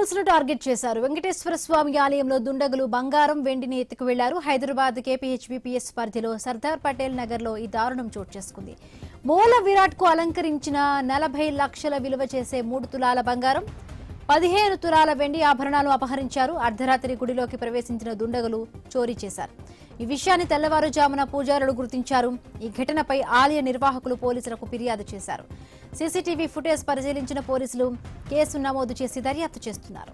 Temples ను target చేశారు. వెంకటేశ్వర స్వామి ఆలయంలో దుండగులు బంగారం, వెండిని ఎత్తుకు వెళ్లారు. హైదరాబాద్ కేపీహెచ్బీపీఎస్ పరిధిలో సర్దార్ పటేల్ నగర్ లో ఈ దారుణం చోటు చేసుకుంది. మూల విరాట్ కు అలంకరించిన 40 లక్షల విలువ చేసే 3 తులాల బంగారం, 15 తులాల వెండి ఆభరణాలు అపహరించారు. అర్ధరాత్రి గుడిలోకి ప్రవేశించిన దుండగులు చోరీ చేశారు. ఈ విషయాన్ని తెల్లవారుజామున పూజారులు గుర్తించారు. ఈ ఘటనపై ఆలయ నిర్వాహకులు పోలీసులకు ఫిర్యాదు చేశారు. సీసీటీవీ ఫుటేజ్ పరిశీలించిన పోలీసులు కేసు నమోదు చేసి దర్యాప్తు చేస్తున్నారు.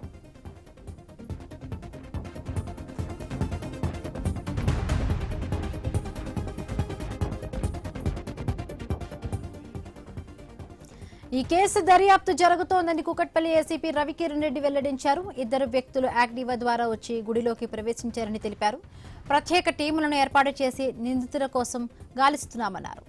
ఈ కేసు దర్యాప్తు జరుగుతోందని కూకట్పల్లి ఏసీపీ రవికిరణ్ రెడ్డి వెల్లడించారు. 2 వ్యక్తులు యాక్టివా ద్వారా వచ్చి గుడిలోకి ప్రవేశించారని తెలిపారు. ప్రత్యేక టీములను ఏర్పాటు చేసి నిందితుల కోసం గాలిస్తున్నామన్నారు.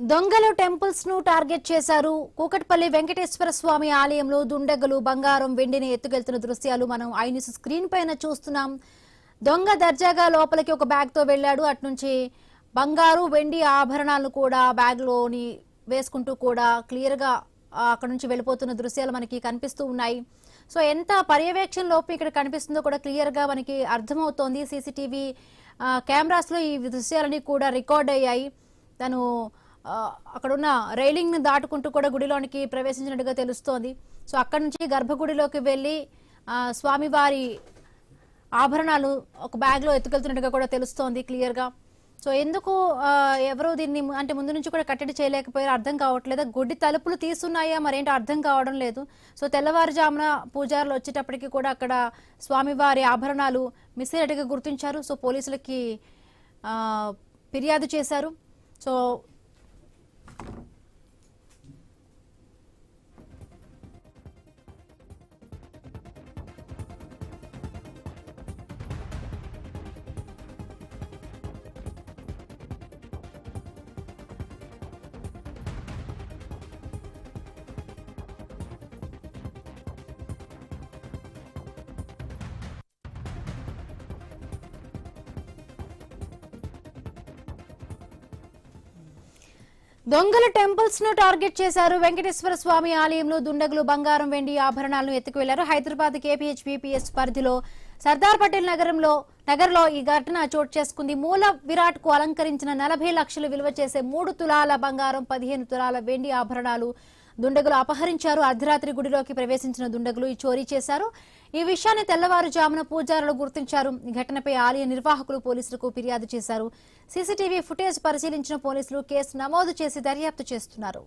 దొంగలు టెంపుల్స్ ను టార్గెట్ చేశారు. కూకట్పల్లి వెంకటేశ్వర స్వామి ఆలయంలో దుండగులు బంగారం, వెండిని ఎత్తుకెళ్తున్న దృశ్యాలు మనం ఐ న్యూస్ స్క్రీన్ పైన చూస్తున్నాం. దొంగ దర్జాగా లోపలికి ఒక బ్యాగ్ తో వెళ్లాడు. అట్నుంచి బంగారు, వెండి ఆభరణాలను కూడా బ్యాగ్ లోని వేసుకుంటూ కూడా క్లియర్ గా అక్కడ నుంచి వెళ్ళిపోతున్న దృశ్యాలు మనకి కనిపిస్తూ ఉన్నాయి. సో ఎంత పర్యవేక్షణ లోపం ఇక్కడ కనిపిస్తుందో కూడా క్లియర్ గా మనకి అర్థమవుతోంది. సీసీటీవీ కెమెరాస్ లో ఈ దృశ్యాలని కూడా రికార్డ్ అయ్యాయి. తను అక్కడున్న రైలింగ్ ని దాటుకుంటూ కూడా గుడిలోనికి ప్రవేశించినట్టుగా తెలుస్తోంది. సో అక్కడి నుంచి గర్భగుడిలోకి వెళ్లి స్వామివారి ఆభరణాలు ఒక బ్యాగ్ లో ఎత్తుకెళ్తున్నట్టుగా కూడా తెలుస్తోంది క్లియర్ గా. సో ఎందుకు ఎవరు దీన్ని అంటే ముందు నుంచి కూడా కట్టడి చేయలేకపోయారో అర్థం కావట్లేదు. గుడి తలుపులు తీసున్నాయా మరేంటో అర్థం కావడం లేదు. సో తెల్లవారుజామున పూజారులు వచ్చేటప్పటికి కూడా అక్కడ స్వామివారి ఆభరణాలు మిస్ అయినట్టుగా గుర్తించారు. సో పోలీసులకి ఫిర్యాదు చేశారు. సో దొంగలు టెంపుల్స్ ను టార్గెట్ చేశారు. వెంకటేశ్వర స్వామి ఆలయంలో దుండగులు బంగారం, వెండి ఆభరణాలను ఎత్తుకు వెళ్లారు. హైదరాబాద్ కేపీహెచ్బీపీఎస్ పరిధిలో సర్దార్ పటేల్ నగర్లో ఈ ఘటన చోటు చేసుకుంది. మూల విరాట్ కు అలంకరించిన 40 లక్షలు విలువ చేసే 3 తులాల బంగారం, 15 తులాల వెండి ఆభరణాలు దుండగులు అపహరించారు. అర్ధరాత్రి గుడిలోకి ప్రవేశించిన దుండగులు ఈ చోరీ చేశారు. ఈ విషయాన్ని తెల్లవారుజామున పూజారులు గుర్తించారు. ఈ ఘటనపై ఆలయ నిర్వాహకులు పోలీసులకు ఫిర్యాదు చేశారు. సీసీటీవీ ఫుటేజ్ పరిశీలించిన పోలీసులు కేసు నమోదు చేసి దర్యాప్తు చేస్తున్నారు.